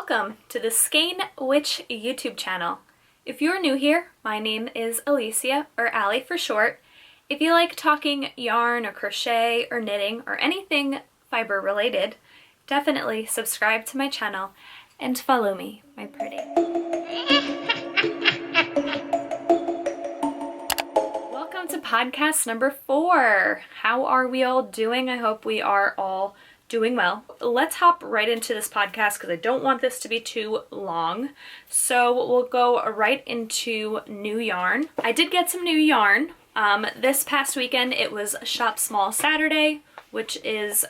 Welcome to the Skein Witch YouTube channel. If you're new here, my name is Alicia, or Allie for short. If you like talking yarn or crochet or knitting or anything fiber related, definitely subscribe to my channel and follow me, my pretty. Welcome to podcast number 4. How are we all doing? I hope we are all doing well. Let's hop right into this podcast because I don't want this to be too long. So we'll go right into new yarn. I did get some new yarn. This past weekend it was Shop Small Saturday, which is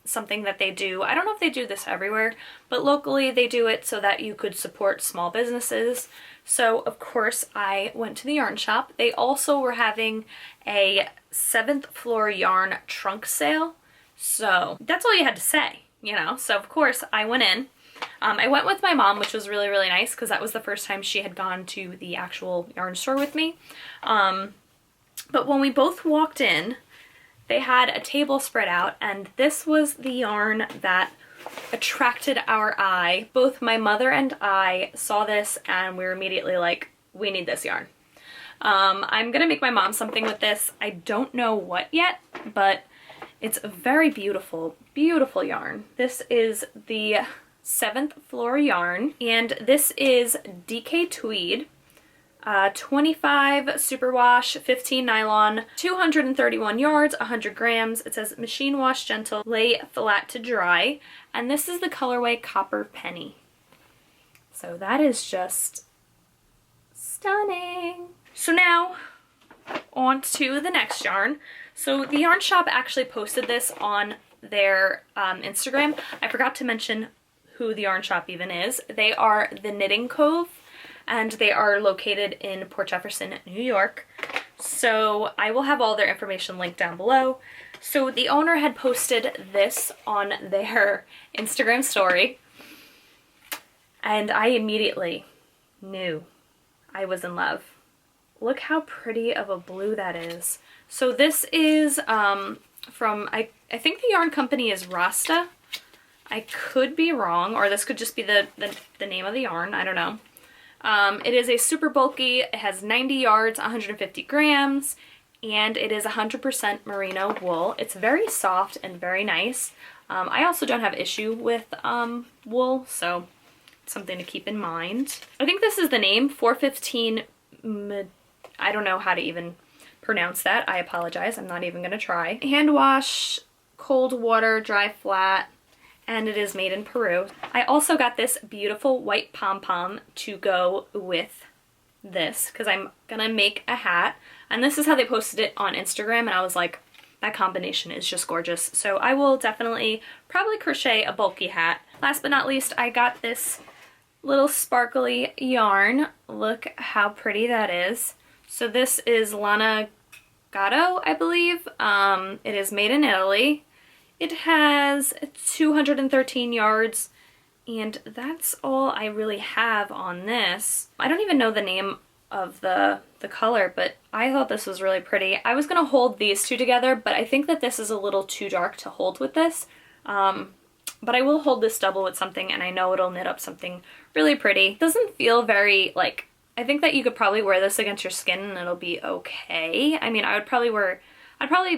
something that they do. I don't know if they do this everywhere, but locally they do it so that you could support small businesses. So of course I went to the yarn shop. They also were having a 7th Floor yarn trunk sale. So that's all you had to say, you know? So of course I went in. I went with my mom, which was really, really nice because that was the first time she had gone to the actual yarn store with me. But when we both walked in, they had a table spread out, and this was the yarn that attracted our eye. Both my mother and I saw this and we were immediately like, we need this yarn. I'm gonna make my mom something with this. I don't know what yet, but it's a very beautiful, beautiful yarn. This is the 7th Floor yarn, and this is DK Tweed, 25 superwash, 15 nylon, 231 yards, 100 grams. It says machine wash gentle, lay flat to dry, and this is the colorway Copper Penny. So that is just stunning. So now on to the next yarn. So the yarn shop actually posted this on their Instagram. I forgot to mention who the yarn shop even is. They are the Knitting Cove, and they are located in Port Jefferson, New York. So I will have all their information linked down below. So the owner had posted this on their Instagram story, and I immediately knew I was in love. Look how pretty of a blue that is. So this is from, I think the yarn company is Rasta. I could be wrong, or this could just be the name of the yarn, I don't know. It is a super bulky, it has 90 yards, 150 grams, and it is 100% merino wool. It's very soft and very nice. I also don't have issue with wool, so it's something to keep in mind. I think this is the name, 415, I don't know how to even pronounce that. I apologize. I'm not even going to try. Hand wash, cold water, dry flat, and it is made in Peru. I also got this beautiful white pom-pom to go with this because I'm going to make a hat. And this is how they posted it on Instagram, and I was like, that combination is just gorgeous. So I will definitely probably crochet a bulky hat. Last but not least, I got this little sparkly yarn. Look how pretty that is. So this is Lana Gatto, I believe. It is made in Italy. It has 213 yards, and that's all I really have on this. I don't even know the name of the color, but I thought this was really pretty. I was going to hold these two together, but I think that this is a little too dark to hold with this. But I will hold this double with something, and I know it'll knit up something really pretty. It doesn't feel very, like, I think that you could probably wear this against your skin and it'll be okay. I mean, I'd probably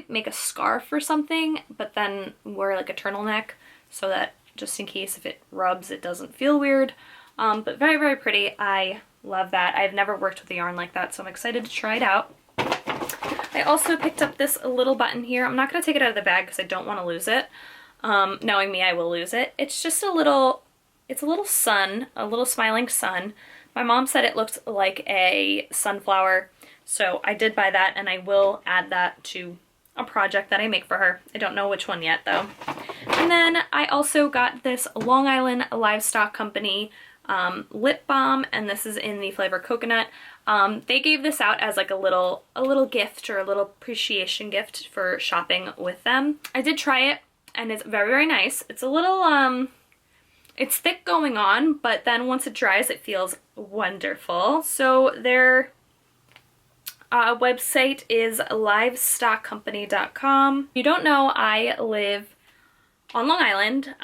make a scarf or something, but then wear like a turtleneck so that just in case if it rubs, it doesn't feel weird. But very, very pretty. I love that. I've never worked with a yarn like that, so I'm excited to try it out. I also picked up this little button here. I'm not going to take it out of the bag because I don't want to lose it. Knowing me, I will lose it. It's just a little sun, a little smiling sun. My mom said it looked like a sunflower, so I did buy that, and I will add that to a project that I make for her. I don't know which one yet, though. And then I also got this Long Island Livestock Company lip balm, and this is in the flavor coconut. They gave this out as like a little gift or a little appreciation gift for shopping with them. I did try it, and it's very, very nice. It's a little, it's thick going on, but then once it dries, it feels wonderful. So their website is livestockcompany.com. If you don't know, I live on Long Island.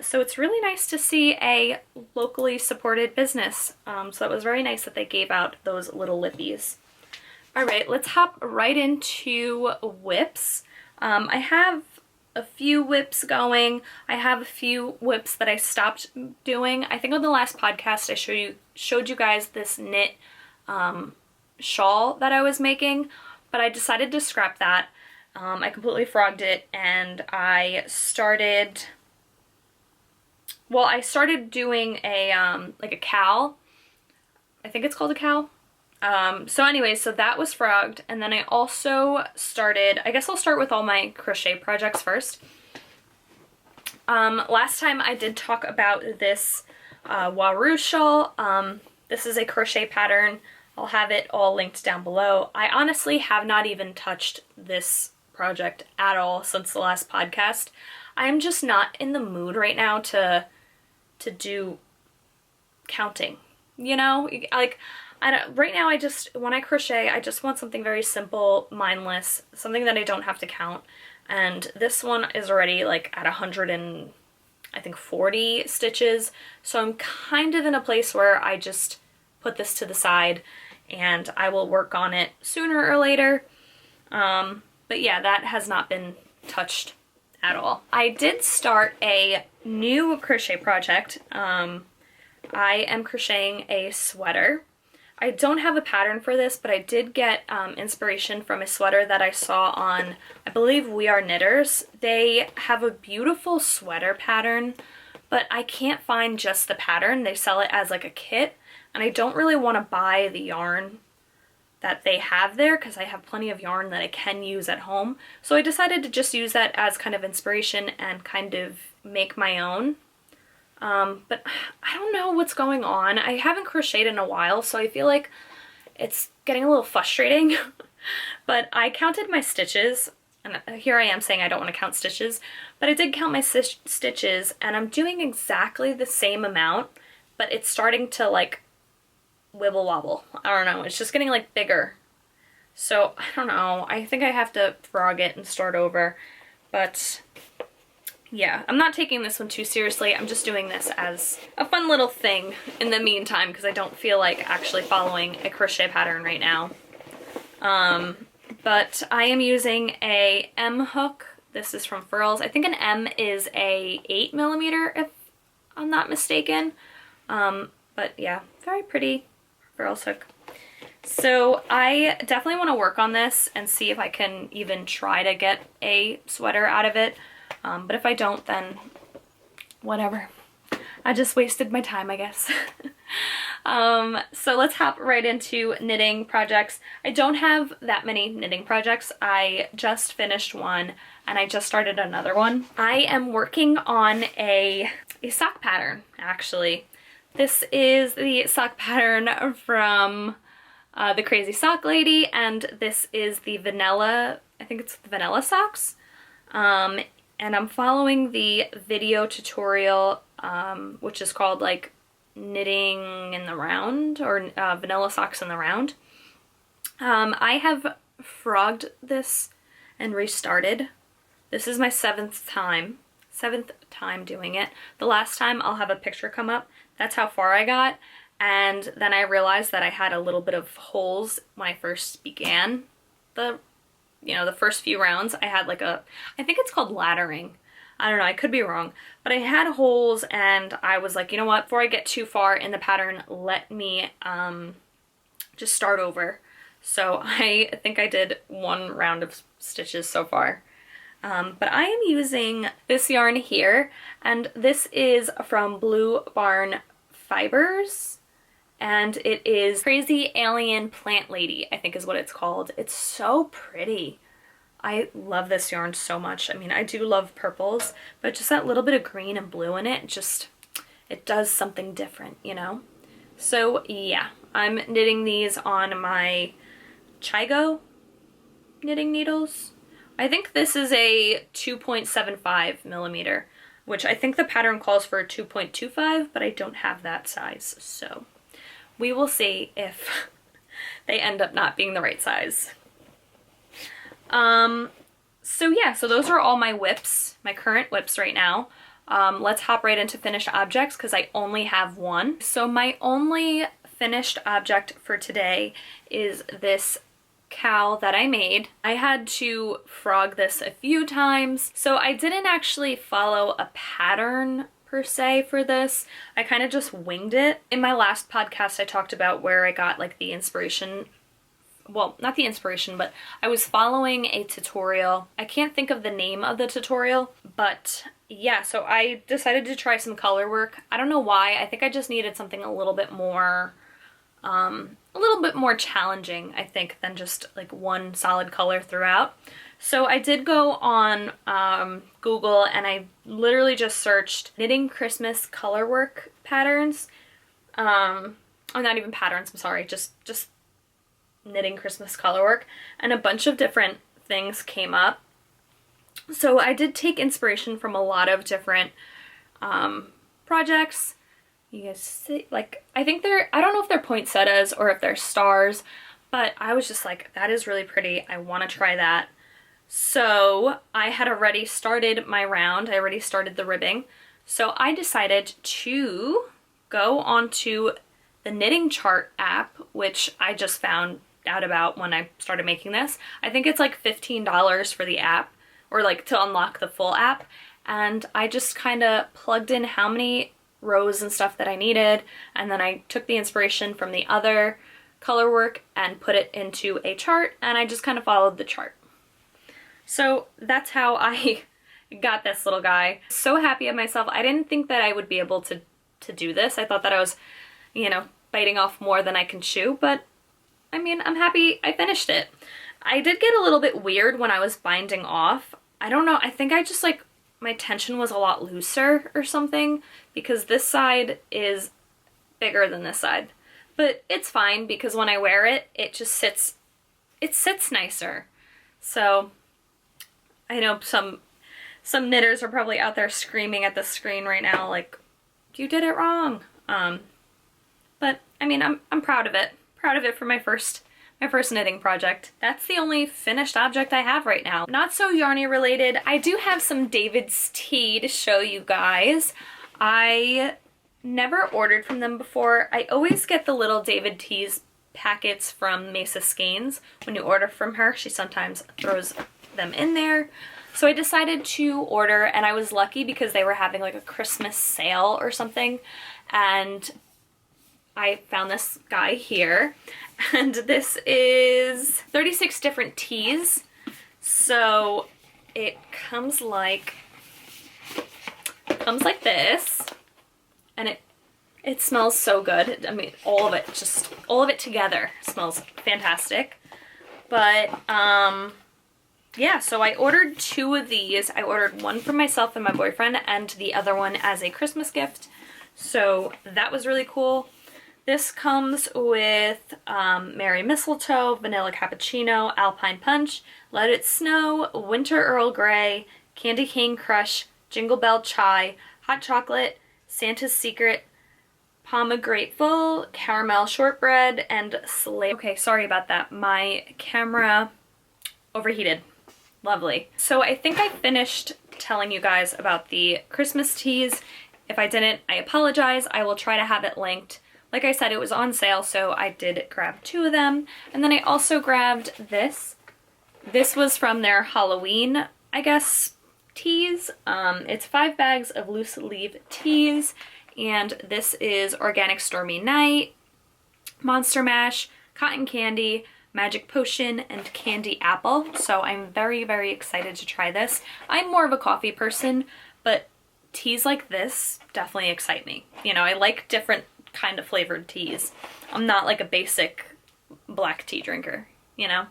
So it's really nice to see a locally supported business. So that was very nice that they gave out those little lippies. All right, let's hop right into whips. I have a few whips going. I have a few whips that I stopped doing. I think on the last podcast I showed you guys this knit shawl that I was making, but I decided to scrap that. I completely frogged it, and I started doing a like a cowl. I think it's called a cowl. So anyways, so that was frogged, and then I also started, I guess I'll start with all my crochet projects first. Last time I did talk about this Waru shawl. This is a crochet pattern. I'll have it all linked down below. I honestly have not even touched this project at all since the last podcast. I'm just not in the mood right now to do counting, you know? Like, right now when I crochet, I just want something very simple, mindless, something that I don't have to count. And this one is already like at 140 stitches. So I'm kind of in a place where I just put this to the side and I will work on it sooner or later. But yeah, that has not been touched at all. I did start a new crochet project. I am crocheting a sweater. I don't have a pattern for this, but I did get inspiration from a sweater that I saw on, I believe, We Are Knitters. They have a beautiful sweater pattern, but I can't find just the pattern. They sell it as like a kit, and I don't really want to buy the yarn that they have there because I have plenty of yarn that I can use at home. So I decided to just use that as kind of inspiration and kind of make my own. But I don't know what's going on. I haven't crocheted in a while, so I feel like it's getting a little frustrating. But I counted my stitches, and here I am saying I don't want to count stitches, but I did count my stitches, and I'm doing exactly the same amount, but it's starting to like wibble wobble. I don't know, it's just getting like bigger. So I don't know, I think I have to frog it and start over. But yeah, I'm not taking this one too seriously. I'm just doing this as a fun little thing in the meantime because I don't feel like actually following a crochet pattern right now. But I am using a M hook. This is from Furls. I think an M is a 8mm if I'm not mistaken. But yeah, very pretty Furls hook. So I definitely want to work on this and see if I can even try to get a sweater out of it. But if I don't, then whatever. I just wasted my time, I guess. So let's hop right into knitting projects. I don't have that many knitting projects. I just finished one and I just started another one. I am working on a sock pattern, actually. This is the sock pattern from the Crazy Sock Lady, and this is the vanilla, I think it's the vanilla socks. And I'm following the video tutorial, which is called like knitting in the round, or vanilla socks in the round. I have frogged this and restarted. This is my seventh time doing it. The last time, I'll have a picture come up. That's how far I got. And then I realized that I had a little bit of holes when I first began the first few rounds. I had like I think it's called laddering. I don't know, I could be wrong. But I had holes and I was like, you know what, before I get too far in the pattern, let me just start over. So I think I did one round of stitches so far. But I am using this yarn here, and this is from Blue Barn Fibers, and it is Crazy Alien Plant Lady, I think is what it's called. It's so pretty. I love this yarn so much. I mean, I do love purples, but just that little bit of green and blue in it, it does something different, you know? So yeah, I'm knitting these on my Chigo knitting needles. I think this is a 2.75mm, which I think the pattern calls for a 2.25, but I don't have that size. So we will see if they end up not being the right size. So yeah, so those are all my whips, my current whips right now. Let's hop right into finished objects because I only have one. So my only finished object for today is this cowl that I made. I had to frog this a few times, so I didn't actually follow a pattern per se for this. I kind of just winged it. In my last podcast, I talked about where I got like the inspiration. Well, not the inspiration, but I was following a tutorial. I can't think of the name of the tutorial, but yeah, so I decided to try some color work. I don't know why. I think I just needed something a little bit more challenging, I think, than just like one solid color throughout. So I did go on Google and I literally just searched knitting Christmas color work patterns. Oh, not even patterns, I'm sorry, just knitting Christmas color work, and a bunch of different things came up. So I did take inspiration from a lot of different projects. You guys see, like, I think I don't know if they're poinsettias or if they're stars, but I was just like, that is really pretty. I want to try that. So I had already started my round. I already started the ribbing. So I decided to go onto the knitting chart app, which I just found out about when I started making this. I think it's like $15 for the app, or like to unlock the full app. And I just kind of plugged in how many rows and stuff that I needed, and then I took the inspiration from the other color work and put it into a chart, and I just kind of followed the chart. So that's how I got this little guy. So happy of myself. I didn't think that I would be able to do this. I thought that I was, you know, biting off more than I can chew, but I mean, I'm happy I finished it. I did get a little bit weird when I was binding off. I don't know, I think I just like, my tension was a lot looser or something, because this side is bigger than this side. But it's fine because when I wear it, it just sits nicer. So I know some knitters are probably out there screaming at the screen right now like, you did it wrong. But I mean, I'm proud of it. Proud of it for my first knitting project. That's the only finished object I have right now. Not so yarny related, I do have some David's tea to show you guys. I never ordered from them before. I always get the little David teas packets from Mesa Skeins. When you order from her, she sometimes throws them in there. So I decided to order, and I was lucky because they were having like a Christmas sale or something, and I found this guy here, and this is 36 different teas. So it comes like this, and it smells so good. I mean, all of it together smells fantastic. But yeah, so I ordered 2 of these. I ordered one for myself and my boyfriend, and the other one as a Christmas gift. So that was really cool. This comes with Merry Mistletoe, Vanilla Cappuccino, Alpine Punch, Let It Snow, Winter Earl Grey, Candy Cane Crush, Jingle Bell Chai, Hot Chocolate, Santa's Secret, Palma Grateful, Caramel Shortbread, and Sleigh. Okay, sorry about that. My camera overheated. Lovely. So I think I finished telling you guys about the Christmas teas. If I didn't, I apologize. I will try to have it linked. Like I said, it was on sale, so I did grab 2 of them. And then I also grabbed this. This was from their Halloween, I guess, teas. It's 5 bags of loose leaf teas. And this is Organic Stormy Night, Monster Mash, Cotton Candy, Magic Potion, and Candy Apple. So I'm very, very excited to try this. I'm more of a coffee person, but teas like this definitely excite me. You know, I like different kind of flavored teas. I'm not like a basic black tea drinker, you know?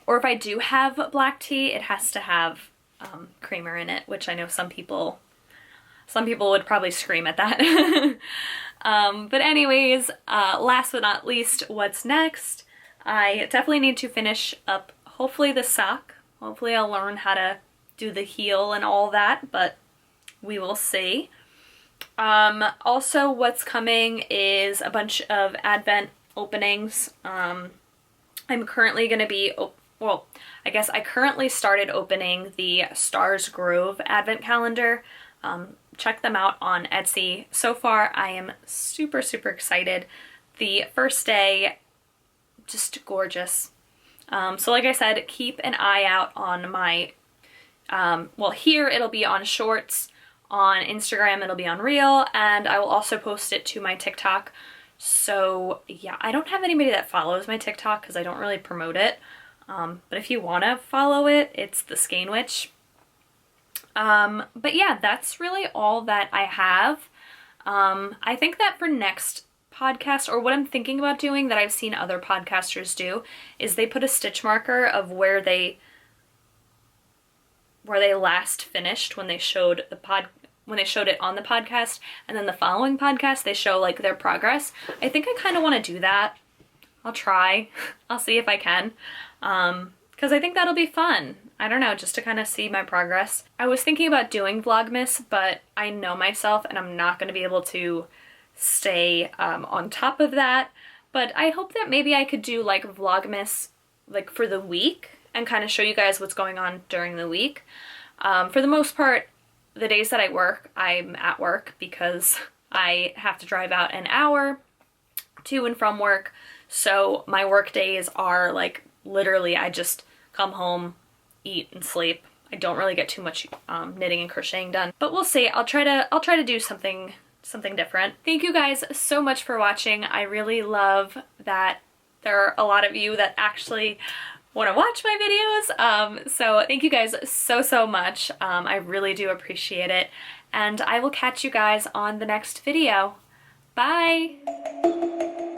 Or if I do have black tea, it has to have creamer in it, which I know some people would probably scream at that. But anyways, last but not least, what's next? I definitely need to finish up, hopefully, the sock. Hopefully I'll learn how to do the heel and all that, but we will see. Also, what's coming is a bunch of Advent openings. I'm currently going to be, well, I guess I currently started opening the Stars Grove advent calendar. Check them out on Etsy. So far, I am super, super excited. The first day, just gorgeous. So like I said, keep an eye out on my, well, here it'll be on Shorts, on Instagram it'll be on Reel, and I will also post it to my TikTok. So yeah, I don't have anybody that follows my TikTok because I don't really promote it. But if you want to follow it, it's the Skein Witch. But yeah, that's really all that I have. I think that for next podcast, or what I'm thinking about doing that I've seen other podcasters do, is they put a stitch marker of where they last finished when they showed it on the podcast, and then the following podcast they show like their progress. I think I kind of want to do that. I'll try. I'll see if I can. Because I think that'll be fun. I don't know, just to kind of see my progress. I was thinking about doing Vlogmas, but I know myself and I'm not going to be able to stay on top of that. But I hope that maybe I could do like Vlogmas like for the week and kind of show you guys what's going on during the week. For the most part, the days that I work, I'm at work because I have to drive out an hour to and from work. So my work days are like literally I just come home, eat, and sleep. I don't really get too much knitting and crocheting done, but we'll see. I'll try to do something different. Thank you guys so much for watching. I really love that there are a lot of you that actually want to watch my videos. So thank you guys so much. I really do appreciate it, and I will catch you guys on the next video. Bye!